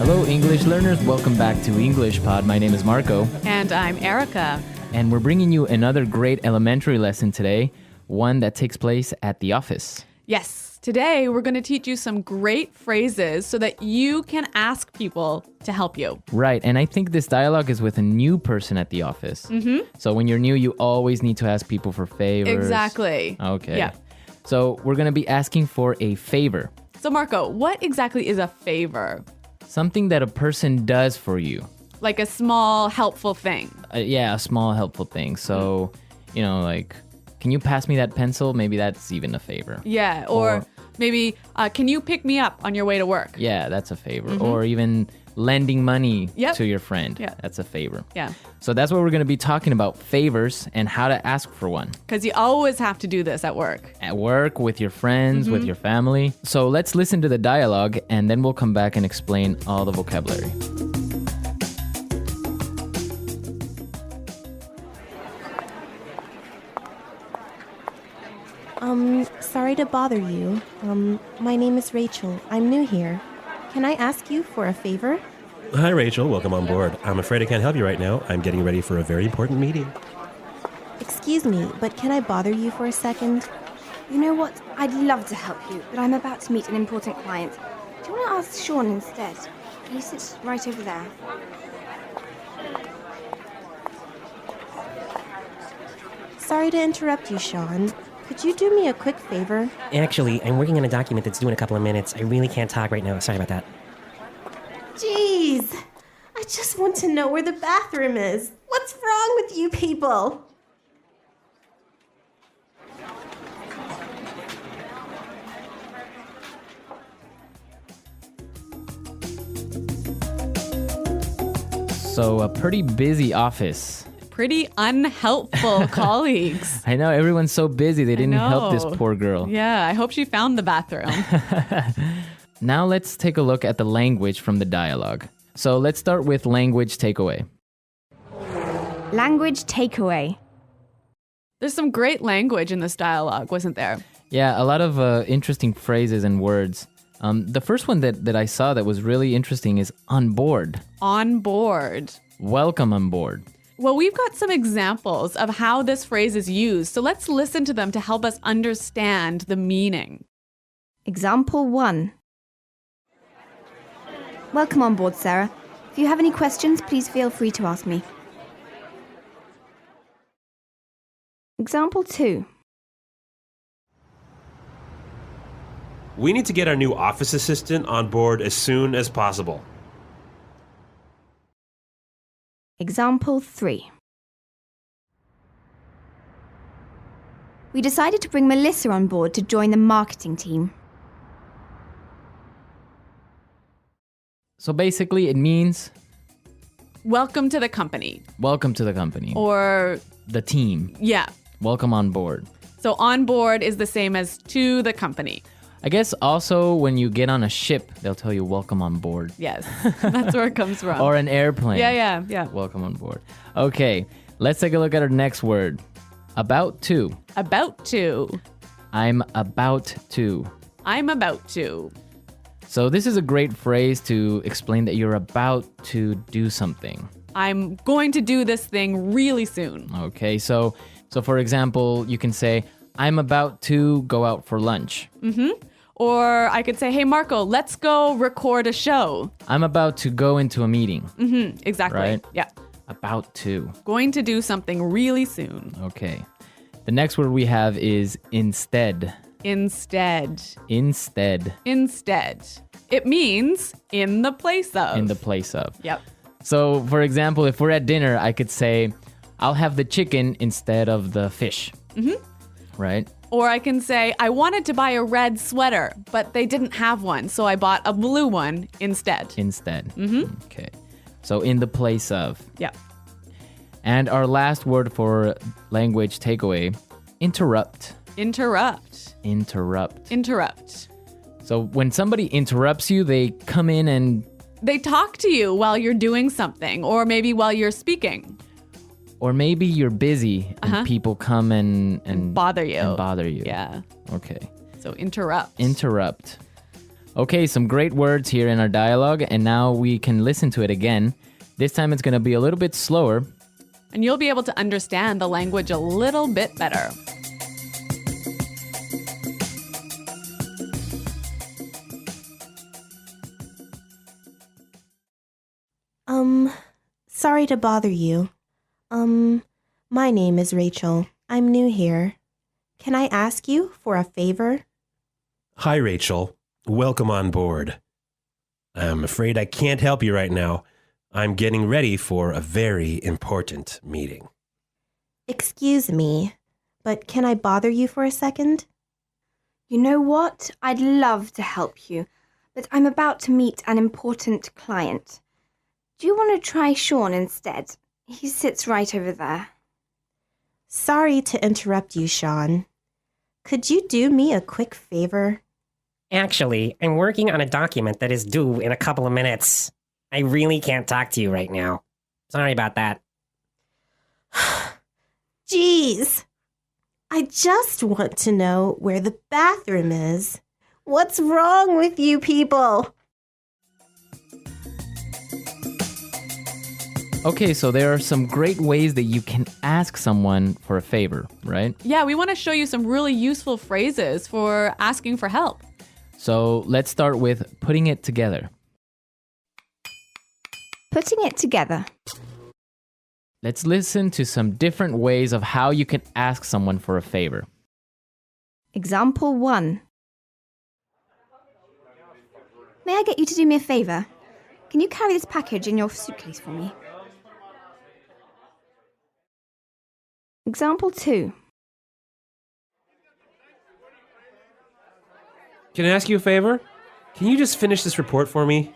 Hello, English learners. Welcome back to English Pod. My name is Marco. And I'm Erica. And we're bringing you another great elementary lesson today, one that takes place at the office. Yes, today we're going to teach you some great phrases so that you can ask people to help you. Right, and I think this dialogue is with a new person at the office. Mm-hmm. So when you're new, you always need to ask people for favors. Exactly. Okay. Yeah. So we're going to be asking for a favor. So Marco, what exactly is a favor? Something that a person does for you. Like a small, helpful thing. Yeah, a small helpful thing. So, like, can you pass me that pencil? Maybe that's even a favor. Yeah, or maybe, can you pick me up on your way to work? Yeah, that's a favor. Mm-hmm. Or even lending money to your friend. Yeah. That's a favor. Yeah. So that's what we're going to be talking about, favors and how to ask for one. Because you always have to do this at work. At work, with your friends, with your family. So let's listen to the dialogue and then we'll come back and explain all the vocabulary. Sorry to bother you. My name is Rachel. I'm new here. Can I ask you for a favor? Hi, Rachel. Welcome on board. I'm afraid I can't help you right now. I'm getting ready for a very important meeting. Excuse me, but can I bother you for a second? You know what? I'd love to help you, but I'm about to meet an important client. Do you want to ask Sean instead? He sits right over there. Sorry to interrupt you, Sean. Could you do me a quick favor? Actually, I'm working on a document that's due in a couple of minutes. I really can't talk right now. Sorry about that. Jeez! I just want to know where the bathroom is. What's wrong with you people? So a pretty busy office. Pretty unhelpful colleagues. I know, everyone's so busy they didn't help this poor girl. Yeah, I hope she found the bathroom. Now let's take a look at the language from the dialogue. So let's start with language takeaway. Language takeaway. There's some great language in this dialogue, wasn't there? Yeah, a lot of interesting phrases and words. The first one that I saw that was really interesting is on board. On board. Welcome on board. Well, we've got some examples of how this phrase is used, so let's listen to them to help us understand the meaning. Example 1. Welcome on board, Sarah. If you have any questions, please feel free to ask me. Example 2. We need to get our new office assistant on board as soon as possible. Example 3. We decided to bring Melissa on board to join the marketing team. So basically it means Welcome to the company. welcome to the company. Or, the team. yeah. Welcome on board. So on board is the same as to the company. I guess also when you get on a ship, they'll tell you welcome on board. Yes, that's where it comes from. Or an airplane. Yeah. Welcome on board. Okay, let's take a look at our next word. About to. About to. I'm about to. I'm about to. So this is a great phrase to explain that you're about to do something. I'm going to do this thing really soon. Okay, so for example, you can say, I'm about to go out for lunch. Or I could say, hey, Marco, let's go record a show. I'm about to go into a meeting. Exactly. Right? Yeah. About to. Going to do something really soon. Okay. The next word we have is instead. Instead. Instead. Instead. It means in the place of. In the place of. Yep. So, for example, if we're at dinner, I could say, I'll have the chicken instead of the fish. Right? Or I can say, I wanted to buy a red sweater, but they didn't have one, so I bought a blue one instead. Instead. Okay. So, in the place of. Yep. And our last word for language takeaway, interrupt. Interrupt. Interrupt. Interrupt. So when somebody interrupts you, they come in and... They talk to you while you're doing something, or maybe while you're speaking. Or maybe you're busy and people come and Bother you. And bother you. Yeah. Okay. So interrupt. Interrupt. Okay, some great words here in our dialogue, and now we can listen to it again. This time it's going to be a little bit slower. And you'll be able to understand the language a little bit better. Sorry to bother you. My name is Rachel. I'm new here. Can I ask you for a favor? Hi, Rachel. Welcome on board. I'm afraid I can't help you right now. I'm getting ready for a very important meeting. Excuse me, but can I bother you for a second? You know what? I'd love to help you, but I'm about to meet an important client. Do you want to try Sean instead? He sits right over there. Sorry to interrupt you, Sean. Could you do me a quick favor? Actually, I'm working on a document that is due in a couple of minutes. I really can't talk to you right now. Sorry about that. Jeez. I just want to know where the bathroom is. What's wrong with you people? Okay, so there are some great ways that you can ask someone for a favor, right? Yeah, we want to show you some really useful phrases for asking for help. So let's start with putting it together. Putting it together. Let's listen to some different ways of how you can ask someone for a favor. Example 1. May I get you to do me a favor? Can you carry this package in your suitcase for me? Example 2. Can I ask you a favor? Can you just finish this report for me?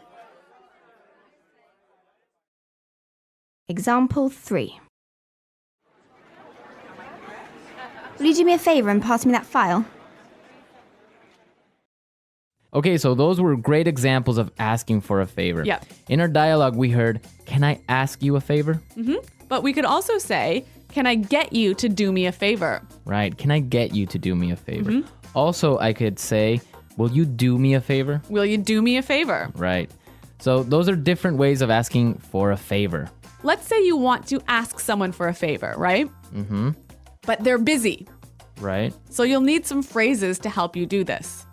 Example 3. Will you do me a favor and pass me that file? Okay, so those were great examples of asking for a favor. Yeah. In our dialogue, we heard, "Can I ask you a favor?" But we could also say, can I get you to do me a favor? Right. Can I get you to do me a favor? Also, I could say, "Will you do me a favor?" Will you do me a favor? Right. So those are different ways of asking for a favor. Let's say you want to ask someone for a favor, right? Mm-hmm. But they're busy. Right. So you'll need some phrases to help you do this.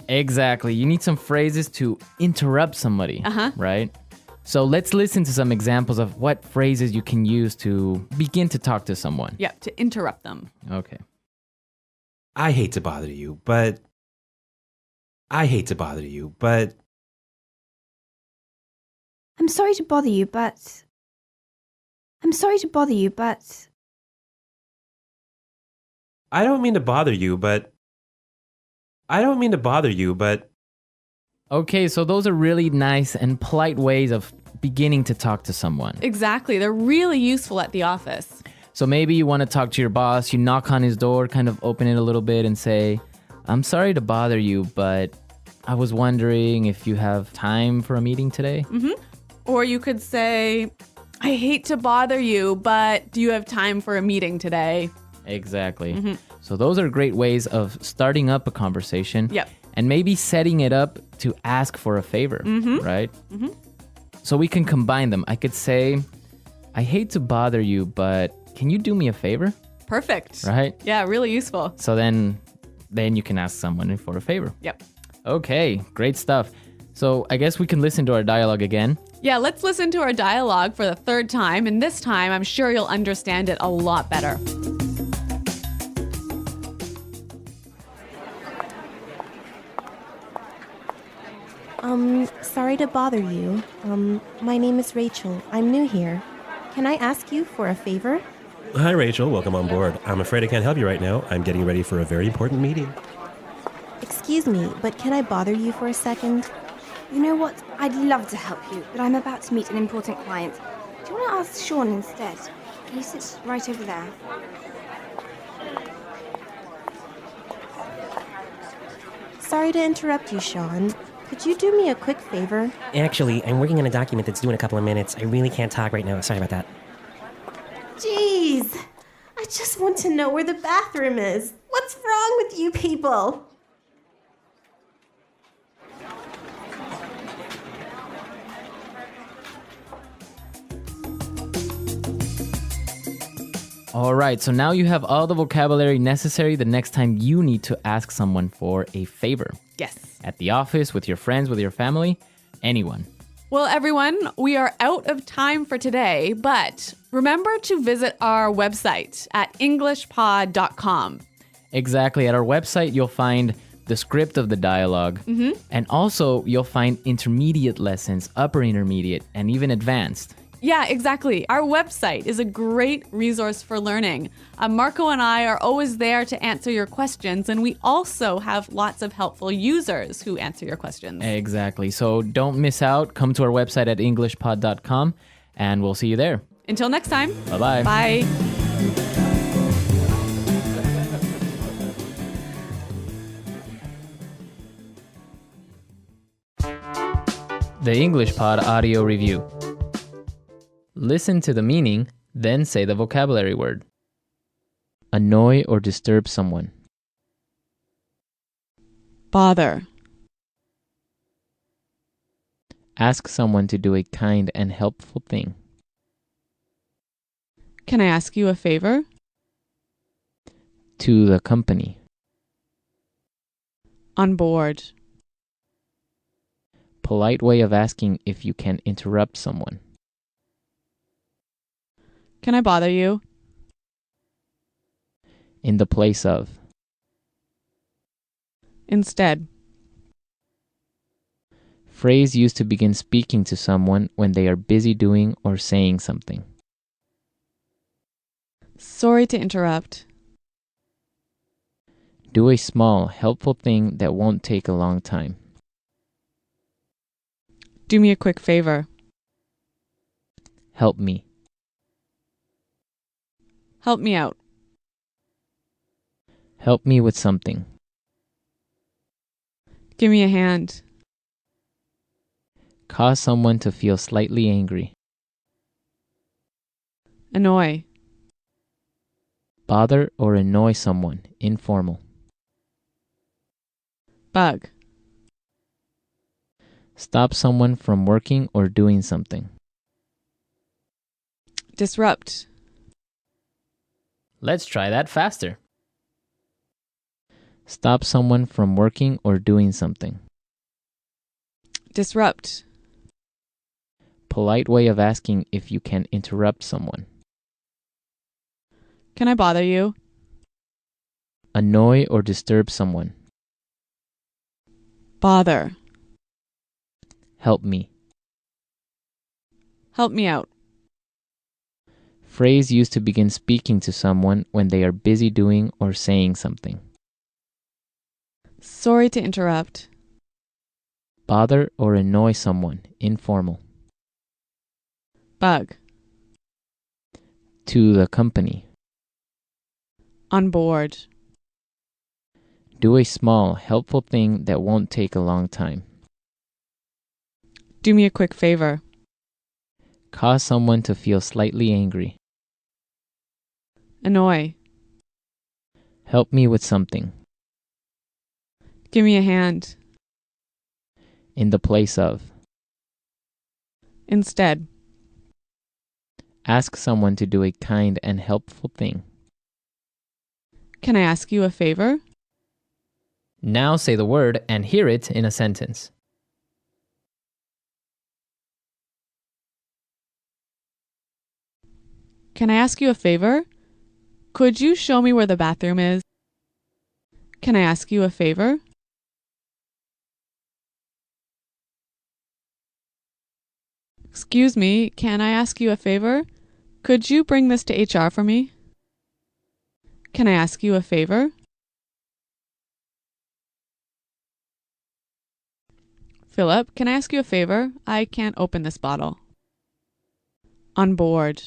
Exactly. You need some phrases to interrupt somebody. Right? So let's listen to some examples of what phrases you can use to begin to talk to someone. Yeah, to interrupt them. Okay. I hate to bother you, but... I'm sorry to bother you, but... I'm sorry to bother you, but... I don't mean to bother you, but... Okay, so those are really nice and polite ways of beginning to talk to someone. Exactly. They're really useful at the office. So maybe you want to talk to your boss, you knock on his door, kind of open it a little bit and say, "I'm sorry to bother you, but I was wondering if you have time for a meeting today?" Or you could say, "I hate to bother you, but do you have time for a meeting today?" Exactly. So those are great ways of starting up a conversation. Yep. And maybe setting it up to ask for a favor, right? So we can combine them. I could say, "I hate to bother you, but can you do me a favor?" Perfect. Right? Yeah, really useful. So then you can ask someone for a favor. Yep. Okay, great stuff. So I guess we can listen to our dialogue again. Yeah, let's listen to our dialogue for the third time. And this time, I'm sure you'll understand it a lot better. Sorry to bother you. My name is Rachel. I'm new here. Can I ask you for a favor? Hi, Rachel. Welcome on board. I'm afraid I can't help you right now. I'm getting ready for a very important meeting. Excuse me, but can I bother you for a second? You know what? I'd love to help you, but I'm about to meet an important client. Do you want to ask Sean instead? He sits right over there. Sorry to interrupt you, Sean. Could you do me a quick favor? Actually, I'm working on a document that's due in a couple of minutes. I really can't talk right now. Sorry about that. Jeez. I just want to know where the bathroom is. What's wrong with you people? All right, so now you have all the vocabulary necessary the next time you need to ask someone for a favor. Yes. At the office, with your friends, with your family, anyone. Well, everyone, we are out of time for today, but remember to visit our website at englishpod.com. Exactly. At our website, you'll find the script of the dialogue. And also, you'll find intermediate lessons, upper intermediate, and even advanced. Yeah, exactly. Our website is a great resource for learning. Marco and I are always there to answer your questions, and we also have lots of helpful users who answer your questions. Exactly. So don't miss out. Come to our website at englishpod.com, and we'll see you there. Until next time. Bye-bye. Bye. The English Pod Audio Review. Listen to the meaning, then say the vocabulary word. Annoy or disturb someone. Bother. Ask someone to do a kind and helpful thing. Can I ask you a favor? To the company. On board. Polite way of asking if you can interrupt someone. Can I bother you? In the place of. Instead. Phrase used to begin speaking to someone when they are busy doing or saying something. Sorry to interrupt. Do a small, helpful thing that won't take a long time. Do me a quick favor. Help me. Help me out. Help me with something. Give me a hand. Cause someone to feel slightly angry. Annoy. Bother or annoy someone, informal. Bug. Stop someone from working or doing something. Disrupt. Let's try that faster. Stop someone from working or doing something. Disrupt. Polite way of asking if you can interrupt someone. Can I bother you? Annoy or disturb someone. Bother. Help me. Help me out. Phrase used to begin speaking to someone when they are busy doing or saying something. Sorry to interrupt. Bother or annoy someone, informal. Bug. To the company. On board. Do a small, helpful thing that won't take a long time. Do me a quick favor. Cause someone to feel slightly angry. Annoy. Help me with something. Give me a hand. In the place of. Instead. Ask someone to do a kind and helpful thing. Can I ask you a favor? Now say the word and hear it in a sentence. Can I ask you a favor? Could you show me where the bathroom is? Can I ask you a favor? Excuse me, can I ask you a favor? Could you bring this to HR for me? Can I ask you a favor? Philip, can I ask you a favor? I can't open this bottle. On board.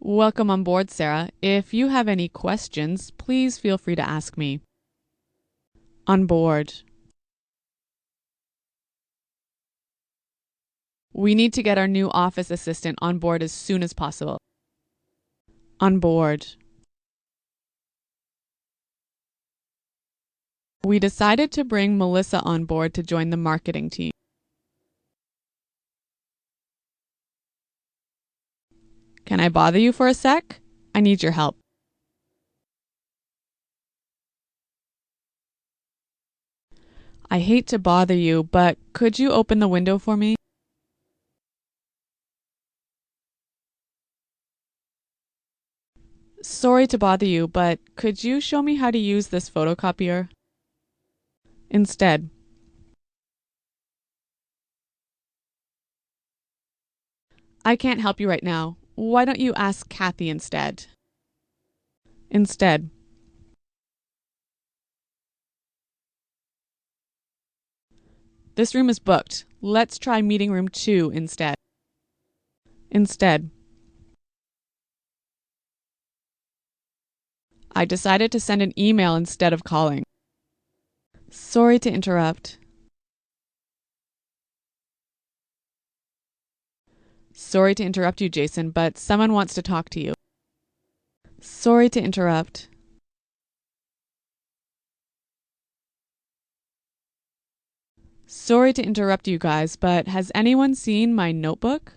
Welcome on board, Sarah. If you have any questions, please feel free to ask me. On board. We need to get our new office assistant on board as soon as possible. On board. We decided to bring Melissa on board to join the marketing team. Can I bother you for a sec? I need your help. I hate to bother you, but could you open the window for me? Sorry to bother you, but could you show me how to use this photocopier? Instead. I can't help you right now. Why don't you ask Kathy instead? Instead. This room is booked. Let's try meeting room 2 instead. Instead. I decided to send an email instead of calling. Sorry to interrupt. Sorry to interrupt you, Jason, but someone wants to talk to you. Sorry to interrupt. Sorry to interrupt you guys, but has anyone seen my notebook?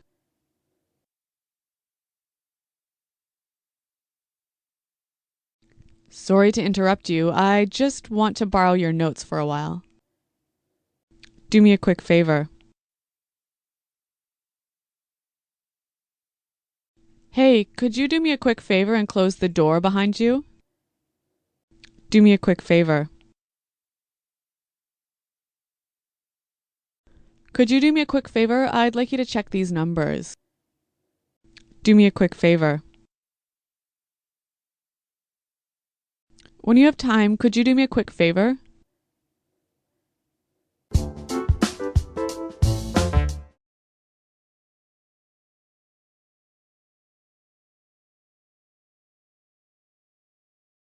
Sorry to interrupt you. I just want to borrow your notes for a while. Do me a quick favor. Hey, could you do me a quick favor and close the door behind you? Do me a quick favor. Could you do me a quick favor? I'd like you to check these numbers. Do me a quick favor. When you have time, could you do me a quick favor?